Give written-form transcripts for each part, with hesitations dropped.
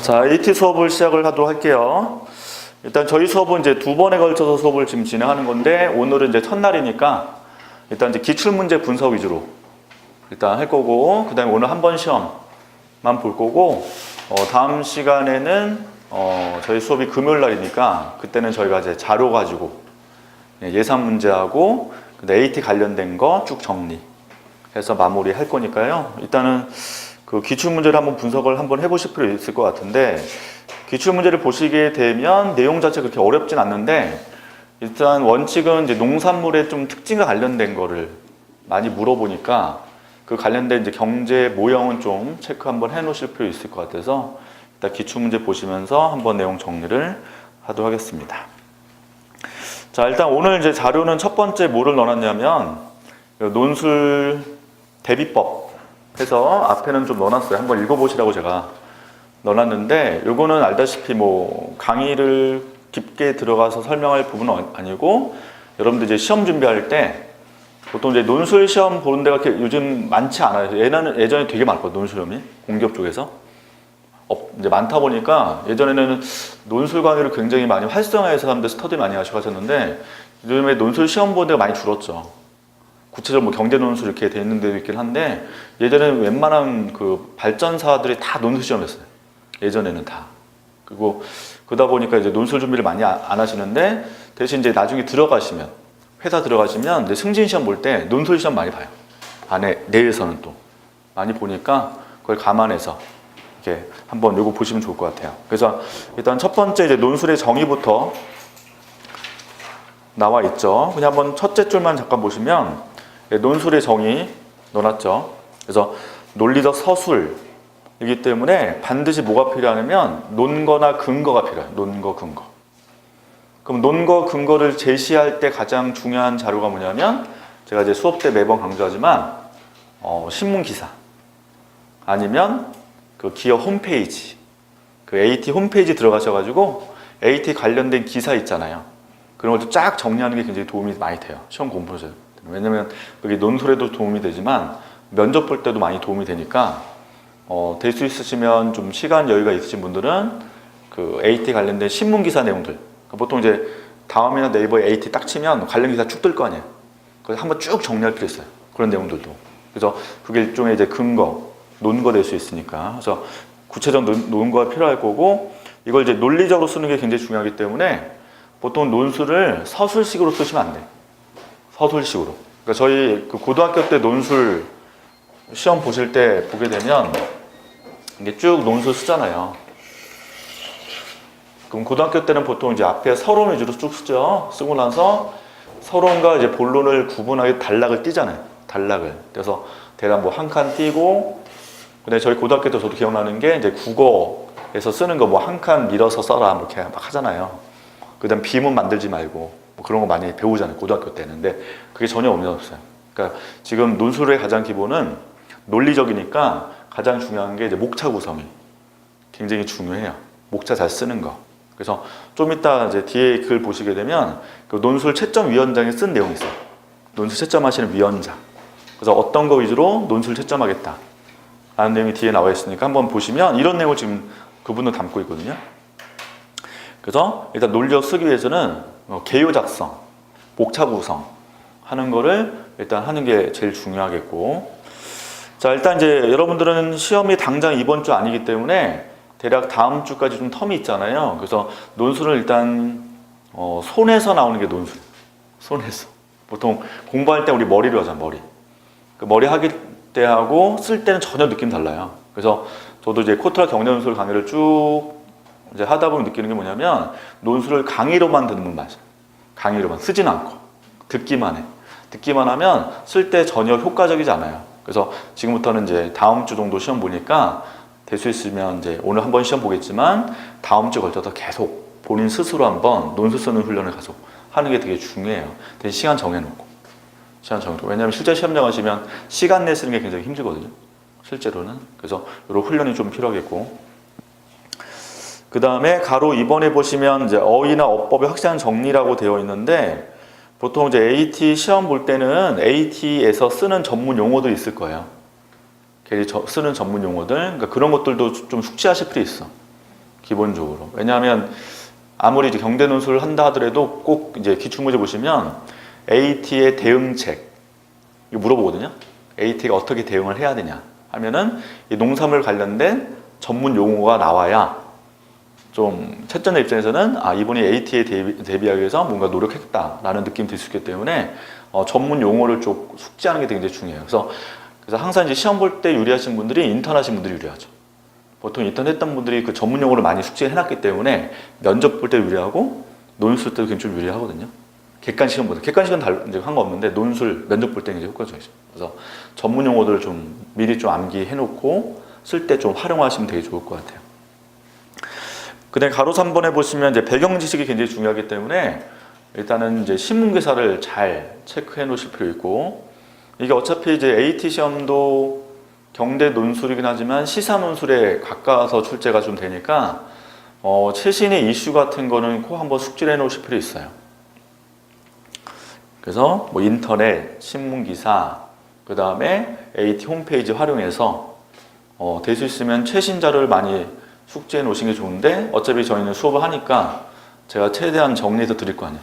자, AT 수업을 시작을 하도록 할게요. 일단 저희 수업은 이제 두 번에 걸쳐서 수업을 지금 진행하는 건데, 오늘은 이제 첫날이니까 일단 이제 기출문제 분석 위주로 일단 할 거고, 그 다음에 오늘 한 번 시험만 볼 거고, 다음 시간에는 저희 수업이 금요일 날이니까 그때는 저희가 이제 자료 가지고 예상 문제하고 AT 관련된 거 쭉 정리해서 마무리 할 거니까요. 일단은 그 기출문제를 한번 분석을 한번 해보실 필요 있을 것 같은데, 기출문제를 보시게 되면 내용 자체 그렇게 어렵진 않는데, 일단 원칙은 이제 농산물의 좀 특징과 관련된 거를 많이 물어보니까 그 관련된 이제 경제 모형은 좀 체크 한번 해 놓으실 필요 있을 것 같아서 일단 기출문제 보시면서 한번 내용 정리를 하도록 하겠습니다. 자, 일단 오늘 이제 자료는 첫 번째 뭐를 넣어놨냐면 논술 대비법 해서 앞에는 좀 넣어놨어요. 한번 읽어보시라고 제가 넣어놨는데, 요거는 알다시피 뭐 강의를 깊게 들어가서 설명할 부분은 아니고, 여러분들 이제 시험 준비할 때 보통 이제 논술 시험 보는 데가 이렇게 요즘 많지 않아요. 예전에 되게 많거든요. 논술 시험이 공기업 쪽에서 이제 많다 보니까 예전에는 논술 강의를 굉장히 많이 활성화해서 사람들 스터디 많이 하셨는데, 요즘에 논술 시험 보는 데가 많이 줄었죠. 구체적으로 뭐 경제 논술 이렇게 돼 있는 데도 있긴 한데, 예전에는 웬만한 그 발전사들이 다 논술 시험했어요. 예전에는 다. 그리고 그러다 보니까 이제 논술 준비를 많이 안 하시는데, 대신 이제 나중에 들어가시면, 회사 들어가시면 이제 승진 시험 볼 때 논술 시험 많이 봐요. 내에서는 또 많이 보니까 그걸 감안해서 이렇게 한번 요거 보시면 좋을 것 같아요. 그래서 일단 첫 번째 이제 논술의 정의부터 나와 있죠. 그냥 한번 첫째 줄만 잠깐 보시면 논술의 정의 넣어놨죠. 그래서 논리적 서술이기 때문에 반드시 뭐가 필요하냐면 논거나 근거가 필요해요. 논거, 근거. 그럼 논거, 근거를 제시할 때 가장 중요한 자료가 뭐냐면, 제가 이제 수업 때 매번 강조하지만 신문 기사 아니면 그 기업 홈페이지, 그 AT 홈페이지 들어가셔가지고 AT 관련된 기사 있잖아요. 그런 것도 쫙 정리하는 게 굉장히 도움이 많이 돼요. 시험 공부하실 때. 왜냐면 그게 논술에도 도움이 되지만 면접 볼 때도 많이 도움이 되니까, 될 수 있으시면 좀 시간 여유가 있으신 분들은 그 AT 관련된 신문 기사 내용들, 보통 이제 다음이나 네이버에 AT 딱 치면 관련 기사 쭉 뜰 거 아니에요. 그래서 한번 쭉 정리할 필요 있어요. 그런 내용들도. 그래서 그게 일종의 이제 근거, 논거 될 수 있으니까. 그래서 구체적 논거가 필요할 거고, 이걸 이제 논리적으로 쓰는 게 굉장히 중요하기 때문에 보통 논술을 서술식으로 쓰시면 안 돼요. 서술식으로. 그러니까 저희 그 고등학교 때 논술 시험 보실 때 보게 되면 이게 쭉 논술 쓰잖아요. 그럼 고등학교 때는 보통 이제 앞에 서론 위주로 쭉 쓰죠. 쓰고 나서 서론과 이제 본론을 구분하게 단락을 띄잖아요. 단락을. 그래서 대략 뭐 한 칸 띄고, 근데 저희 고등학교 때 저도 기억나는 게 이제 국어에서 쓰는 거 뭐 한 칸 밀어서 써라 뭐 이렇게 막 하잖아요. 그 다음 비문 만들지 말고 뭐 그런 거 많이 배우잖아요. 고등학교 때는. 근데 그게 전혀 없어요. 그러니까 지금 논술의 가장 기본은 논리적이니까 가장 중요한 게 이제 목차 구성이 굉장히 중요해요. 목차 잘 쓰는 거. 그래서 좀 이따 이제 뒤에 글 보시게 되면 그 논술 채점위원장에 쓴 내용이 있어요. 논술 채점하시는 위원장. 그래서 어떤 거 위주로 논술 채점하겠다 라는 내용이 뒤에 나와 있으니까 한번 보시면 이런 내용을 지금 그분은 담고 있거든요. 그래서 일단 논리적 쓰기 위해서는 개요 작성, 목차 구성 하는 거를 일단 하는 게 제일 중요하겠고, 자, 일단 이제 여러분들은 시험이 당장 이번 주 아니기 때문에 대략 다음 주까지 좀 텀이 있잖아요. 그래서 논술을 일단 손에서 나오는 게 논술. 손에서. 보통 공부할 때 우리 머리로 하잖아, 머리. 그 머리 하기 때 하고 쓸 때는 전혀 느낌 달라요. 그래서 저도 이제 코트라 경제 논술 강의를 쭉 이제 하다 보면 느끼는 게 뭐냐면, 논술을 강의로만 듣는 분 맞아요. 강의로만 쓰진 않고 듣기만 해. 듣기만 하면 쓸 때 전혀 효과적이지 않아요. 그래서 지금부터는 이제 다음 주 정도 시험 보니까 될 수 있으면 이제 오늘 한번 시험 보겠지만 다음 주 걸쳐서 계속 본인 스스로 한번 논술 쓰는 훈련을 계속 하는 게 되게 중요해요. 대신 시간 정해놓고. 왜냐하면 실제 시험 나가시면 시간 내 쓰는 게 굉장히 힘들거든요. 실제로는. 그래서 이런 훈련이 좀 필요하겠고. 그 다음에 가로 2번에 보시면 이제 어휘나 어법의 확실한 정리라고 되어 있는데, 보통 이제 AT 시험 볼 때는 AT에서 쓰는 전문 용어도 있을 거예요. 쓰는 전문 용어들. 그러니까 그런 것들도 좀 숙지하실 필요 있어. 기본적으로. 왜냐하면 아무리 이제 경제 논술을 한다 하더라도 꼭 이제 기출문제 보시면 AT의 대응책 이거 물어보거든요. AT가 어떻게 대응을 해야 되냐 하면은 이 농산물 관련된 전문 용어가 나와야 좀 채점자 입장에서는 아 이분이 AT에 대비하기 위해서 뭔가 노력했다라는 느낌이 들 수 있기 때문에 전문 용어를 좀 숙지하는 게 굉장히 중요해요. 그래서 항상 이제 시험 볼 때 유리하신 분들이 인턴 하신 분들이 유리하죠. 보통 인턴 했던 분들이 그 전문 용어를 많이 숙지해놨기 때문에 면접 볼 때 유리하고 논술 때도 굉장히 유리하거든요. 객관 시험보다 이제 한 거 없는데 논술 면접 볼 때 이제 효과적이죠. 그래서 전문 용어들을 좀 미리 좀 암기해놓고 쓸 때 좀 활용하시면 되게 좋을 것 같아요. 그다음에 가로 3번에 보시면 이제 배경 지식이 굉장히 중요하기 때문에 일단은 이제 신문 기사를 잘 체크해 놓으실 필요 있고 이게 어차피 이제 AT 시험도 경제 논술이긴 하지만 시사 논술에 가까워서 출제가 좀 되니까 최신의 이슈 같은 거는 꼭 한번 숙지를 해 놓으실 필요 있어요. 그래서 뭐 인터넷, 신문 기사, 그 다음에 AT 홈페이지 활용해서 될 수 있으면 최신 자료를 많이 숙지해 놓으신 게 좋은데 어차피 저희는 수업을 하니까 제가 최대한 정리해서 드릴 거 아니에요.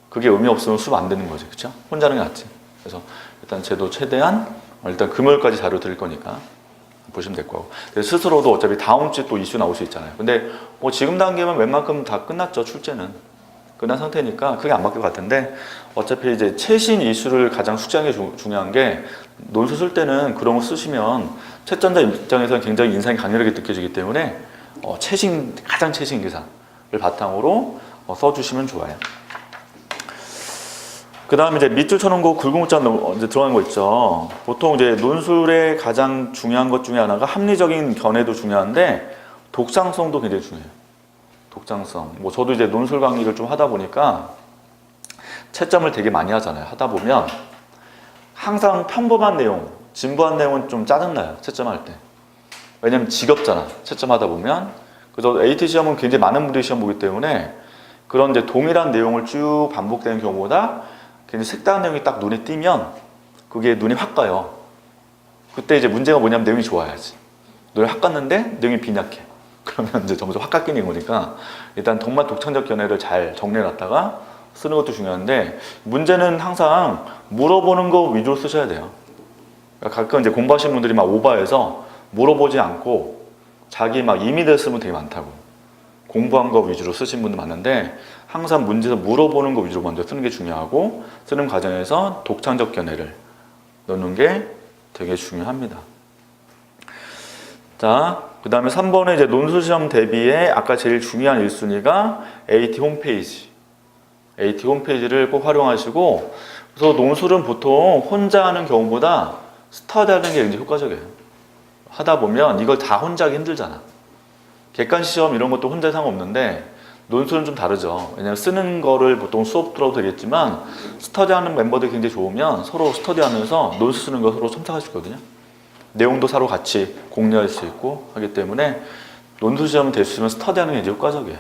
그게 의미 없으면 수업 안 되는 거지, 그렇죠? 혼자 하는 게 낫지. 그래서 일단 저도 최대한 일단 금요일까지 자료 드릴 거니까 보시면 될 거고. 스스로도 어차피 다음 주에 또 이슈 나올 수 있잖아요. 근데 뭐 지금 단계면 웬만큼 다 끝났죠, 출제는. 끝난 상태니까 크게 안 바뀔 것 같은데 어차피 이제 최신 이슈를 가장 숙지하는 게 중요한 게 논술 쓸 때는 그런 거 쓰시면 채점자 입장에서는 굉장히 인상이 강렬하게 느껴지기 때문에 가장 최신 기사를 바탕으로 써주시면 좋아요. 그 다음에 이제 밑줄 쳐놓은 거 굵은 문자 이제 들어가는 거 있죠. 보통 이제 논술의 가장 중요한 것 중에 하나가 합리적인 견해도 중요한데 독창성도 굉장히 중요해요. 독창성. 뭐 저도 이제 논술 강의를 좀 하다 보니까 채점을 되게 많이 하잖아요. 하다 보면 항상 평범한 내용, 진부한 내용은 좀 짜증나요. 채점할 때. 왜냐면 지겹잖아. 채점하다 보면. 그래서 AT 시험은 굉장히 많은 분들이 시험 보기 때문에 그런 이제 동일한 내용을 쭉 반복되는 경우보다 굉장히 색다른 내용이 딱 눈에 띄면 그게 눈이 확 가요. 그때 이제 문제가 뭐냐면 내용이 좋아야지. 눈에 확 갔는데 내용이 빈약해. 그러면 이제 점점 확 깎이는 거니까 일단 정말 독창적 견해를 잘 정리해놨다가 쓰는 것도 중요한데 문제는 항상 물어보는 거 위주로 쓰셔야 돼요. 그러니까 가끔 이제 공부하시는 분들이 막 오버해서 물어보지 않고 자기 막 임의대로 쓰면 되게 많다고. 공부한 거 위주로 쓰신 분들 많은데 항상 문제에서 물어보는 거 위주로 먼저 쓰는 게 중요하고 쓰는 과정에서 독창적 견해를 넣는 게 되게 중요합니다. 자, 그 다음에 3번에 이제 논술시험 대비에 아까 제일 중요한 1순위가 AT 홈페이지. AT 홈페이지를 꼭 활용하시고 그래서 논술은 보통 혼자 하는 경우보다 스터디하는 게 굉장히 효과적이에요. 하다 보면 이걸 다 혼자 하기 힘들잖아. 객관시 시험 이런 것도 혼자 상관없는데 논술은 좀 다르죠. 왜냐면 쓰는 거를 보통 수업 들어도 되겠지만 스터디하는 멤버들이 굉장히 좋으면 서로 스터디하면서 논술 쓰는 거 서로 첨삭할 수 있거든요. 내용도 서로 같이 공유할 수 있고 하기 때문에 논술 시험이 될 수 있으면 스터디하는 게 이제 효과적이에요.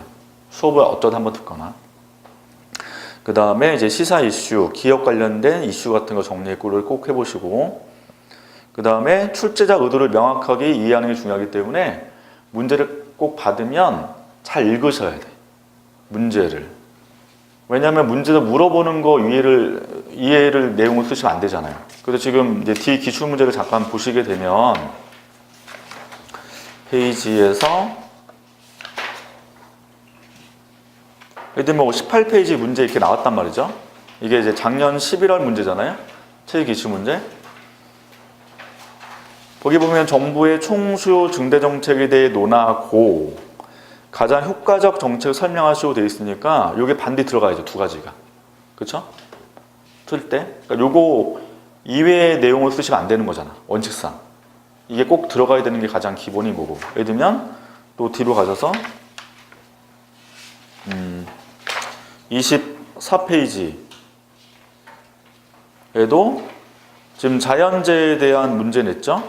수업을 어쩌다 한번 듣거나. 그 다음에 이제 시사 이슈, 기업 관련된 이슈 같은 거 정리를 꼭 해보시고 그 다음에 출제자 의도를 명확하게 이해하는 게 중요하기 때문에 문제를 꼭 받으면 잘 읽으셔야 돼. 문제를. 왜냐하면 문제도 물어보는 거 이해를 내용을 쓰시면 안 되잖아요. 그래서 지금 이제 뒤 기출 문제를 잠깐 보시게 되면 페이지에서 예를 들면 18페이지 문제 이렇게 나왔단 말이죠. 이게 이제 작년 11월 문제잖아요. 제 기출 문제. 거기 보면 정부의 총수요 증대 정책에 대해 논하고 가장 효과적 정책을 설명하시고 되어 있으니까 이게 반드시 들어가야죠. 두 가지가. 그렇죠? 쓸 때. 그러니까 요거 이외의 내용을 쓰시면 안 되는 거잖아. 원칙상. 이게 꼭 들어가야 되는 게 가장 기본인 거고. 예를 들면 또 뒤로 가셔서 24페이지에도 지금 자연재해에 대한 문제 냈죠?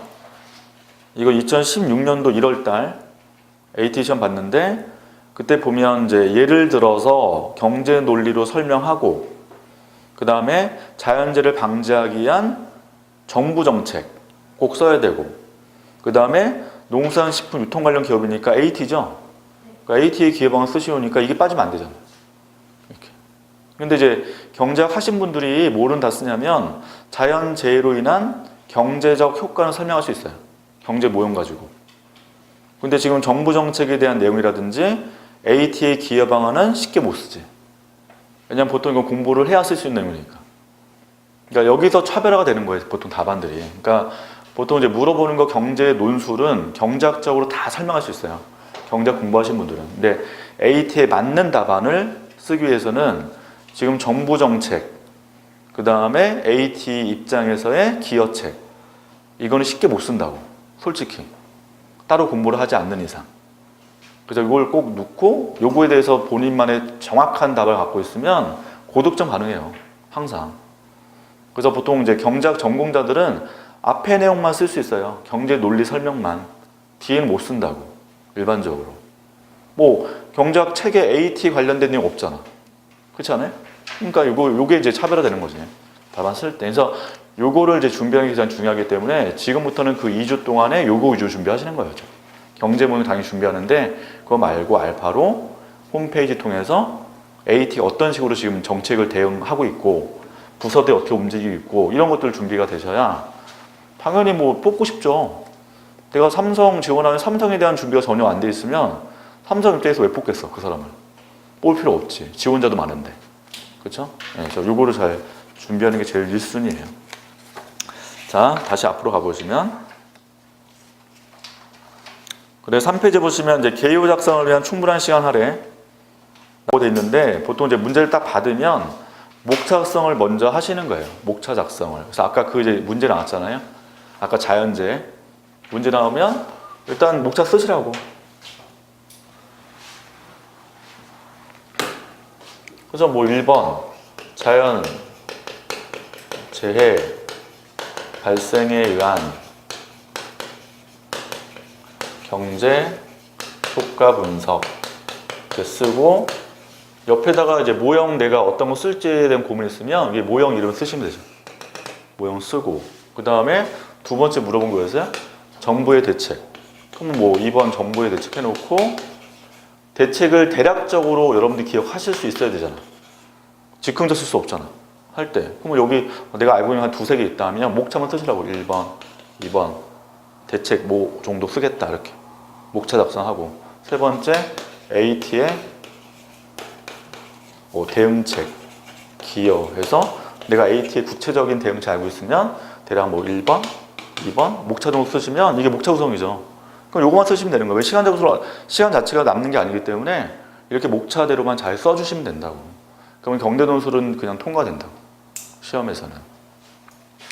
이거 2016년도 1월달 AT 시험 봤는데 그때 보면 이제 예를 들어서 경제 논리로 설명하고 그 다음에 자연재해를 방지하기 위한 정부 정책 꼭 써야 되고 그 다음에 농산식품 유통 관련 기업이니까 AT죠. 그러니까 ATA 기여방을 쓰시오니까 이게 빠지면 안 되잖아요. 이렇게. 근데 이제 경제학 하신 분들이 뭐를 다 쓰냐면 자연재해로 인한 경제적 효과는 설명할 수 있어요. 경제 모형 가지고. 근데 지금 정부 정책에 대한 내용이라든지 ATA 기여 방안은 쉽게 못 쓰지. 왜냐면 보통 이거 공부를 해야 쓸 수 있는 내용이니까. 그러니까 여기서 차별화가 되는 거예요. 보통 답안들이. 그러니까 보통 이제 물어보는 거 경제 논술은 경제학적으로 다 설명할 수 있어요. 경제학 공부하신 분들은. 근데 AT에 맞는 답안을 쓰기 위해서는 지금 정부 정책, 그 다음에 AT 입장에서의 기여책, 이거는 쉽게 못 쓴다고. 솔직히. 따로 공부를 하지 않는 이상. 그래서 이걸 꼭 넣고 요거에 대해서 본인만의 정확한 답을 갖고 있으면 고득점 가능해요. 항상. 그래서 보통 이제 경제학 전공자들은 앞에 내용만 쓸 수 있어요. 경제 논리 설명만. 뒤에는 못 쓴다고. 일반적으로. 뭐 경제학 책에 AT 관련된 내용 없잖아. 그렇지 않아요? 그러니까 요게 이제 차별화되는 거지. 답안 쓸 때. 그래서 요거를 이제 준비하는 게 가장 중요하기 때문에 지금부터는 그 2주 동안에 요거 위주로 준비하시는 거예요. 경제문을 당연히 준비하는데 그거 말고 알파로 홈페이지 통해서 AT가 어떤 식으로 지금 정책을 대응하고 있고 부서들이 어떻게 움직이고 있고 이런 것들 준비가 되셔야 당연히 뭐 뽑고 싶죠. 내가 삼성 지원하면 삼성에 대한 준비가 전혀 안 돼 있으면 삼성 입장에서 왜 뽑겠어 그 사람을. 뽑을 필요 없지. 지원자도 많은데. 그렇죠? 네, 그래서 요거를 잘 준비하는 게 제일 1순위예요. 자, 다시 앞으로 가보시면 그래 3페이지 보시면 이제 개요 작성을 위한 충분한 시간 할애 라고 돼 있는데 보통 이제 문제를 딱 받으면 목차 작성을 먼저 하시는 거예요. 목차 작성을. 그래서 아까 그 이제 문제 나왔잖아요. 아까 자연재해 문제 나오면 일단 목차 쓰시라고. 그래서 뭐 1번 자연재해 발생에 의한 경제 효과 분석 이렇게 쓰고 옆에다가 이제 모형 내가 어떤 거 쓸지에 대한 고민이 있으면 이게 모형 이름 쓰시면 되죠. 모형 쓰고 그 다음에 두 번째 물어본 거였어요. 정부의 대책. 그럼 뭐 2번 정부의 대책 해놓고 대책을 대략적으로 여러분들이 기억하실 수 있어야 되잖아. 즉흥적 쓸 수 없잖아. 할 때. 그럼 여기 내가 알고 있는 한 두세 개 있다 하면 목차만 쓰시라고. 1번, 2번 대책 뭐 정도 쓰겠다 이렇게. 목차 작성하고 세 번째 AT의 대응책 기여해서 내가 AT의 구체적인 대응책 알고 있으면 대략 뭐 1번, 2번 목차 정도 쓰시면 이게 목차 구성이죠. 그럼 요거만 쓰시면 되는 거예요. 시간 자체가 남는 게 아니기 때문에 이렇게 목차대로만 잘 써주시면 된다고. 그러면 경제논술은 그냥 통과된다고. 시험에서는.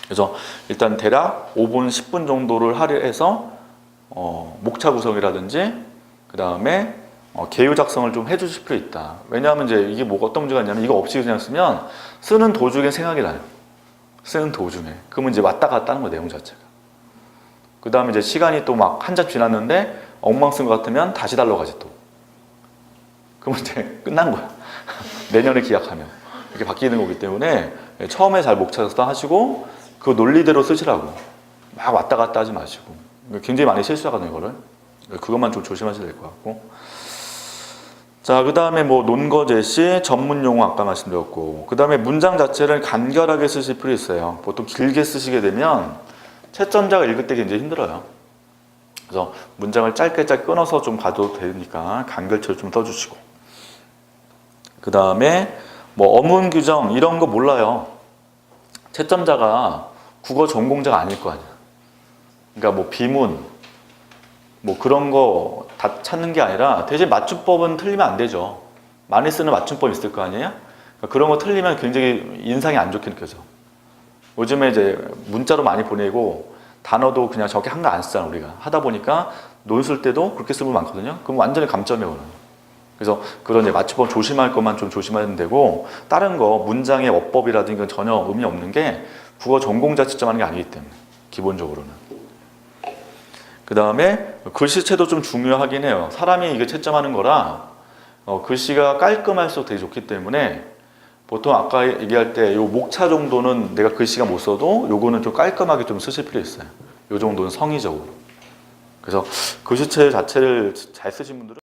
그래서 일단 대략 5분, 10분 정도를 할애해서 목차 구성이라든지 그 다음에 개요 작성을 좀 해주실 필요 있다. 왜냐하면 이제 이게 뭐 어떤 문제가 있냐면 이거 없이 그냥 쓰면 쓰는 도중에 생각이 나요. 쓰는 도중에. 그러면 이제 왔다 갔다 하는 거예요. 내용 자체가. 그 다음에 이제 시간이 또 막 한참 지났는데 엉망 쓴 것 같으면 다시 달러 가지 또. 그러면 이제 끝난 거야. 내년에 기약하면. 이렇게 바뀌는 거기 때문에 처음에 잘 목차 작성 하시고 그 논리대로 쓰시라고. 막 왔다 갔다 하지 마시고. 굉장히 많이 실수하거든요, 이거를. 그것만 좀 조심하셔야 될 것 같고. 자, 그 다음에 뭐 논거 제시, 전문 용어 아까 말씀드렸고, 그 다음에 문장 자체를 간결하게 쓰실 필요 있어요. 보통 길게 쓰시게 되면 채점자가 읽을 때 굉장히 힘들어요. 그래서 문장을 짧게 끊어서 좀 가도 되니까 간결체로 좀 써주시고. 그 다음에 뭐 어문 규정 이런 거 몰라요. 채점자가 국어 전공자가 아닐 거 아니야. 그러니까 뭐 비문 뭐 그런 거 다 찾는 게 아니라 대신 맞춤법은 틀리면 안 되죠. 많이 쓰는 맞춤법 있을 거 아니에요? 그러니까 그런 거 틀리면 굉장히 인상이 안 좋게 느껴져. 요즘에 이제 문자로 많이 보내고 단어도 그냥 저렇게 한 거 안 쓰잖아 우리가. 하다 보니까 논술 때도 그렇게 쓰는 분 많거든요. 그럼 완전히 감점이에요. 오는. 그래서 그런 이제 맞춤법 조심할 것만 좀 조심하면 되고 다른 거 문장의 어법이라든지 이건 전혀 의미 없는 게 국어 전공자 채점하는 게 아니기 때문에 기본적으로는. 그 다음에 글씨체도 좀 중요하긴 해요. 사람이 이게 채점하는 거라 글씨가 깔끔할수록 되게 좋기 때문에 보통 아까 얘기할 때 요 목차 정도는 내가 글씨가 못 써도 요거는 좀 깔끔하게 좀 쓰실 필요 있어요. 요 정도는 성의적으로. 그래서 글씨체 자체를 잘 쓰신 분들은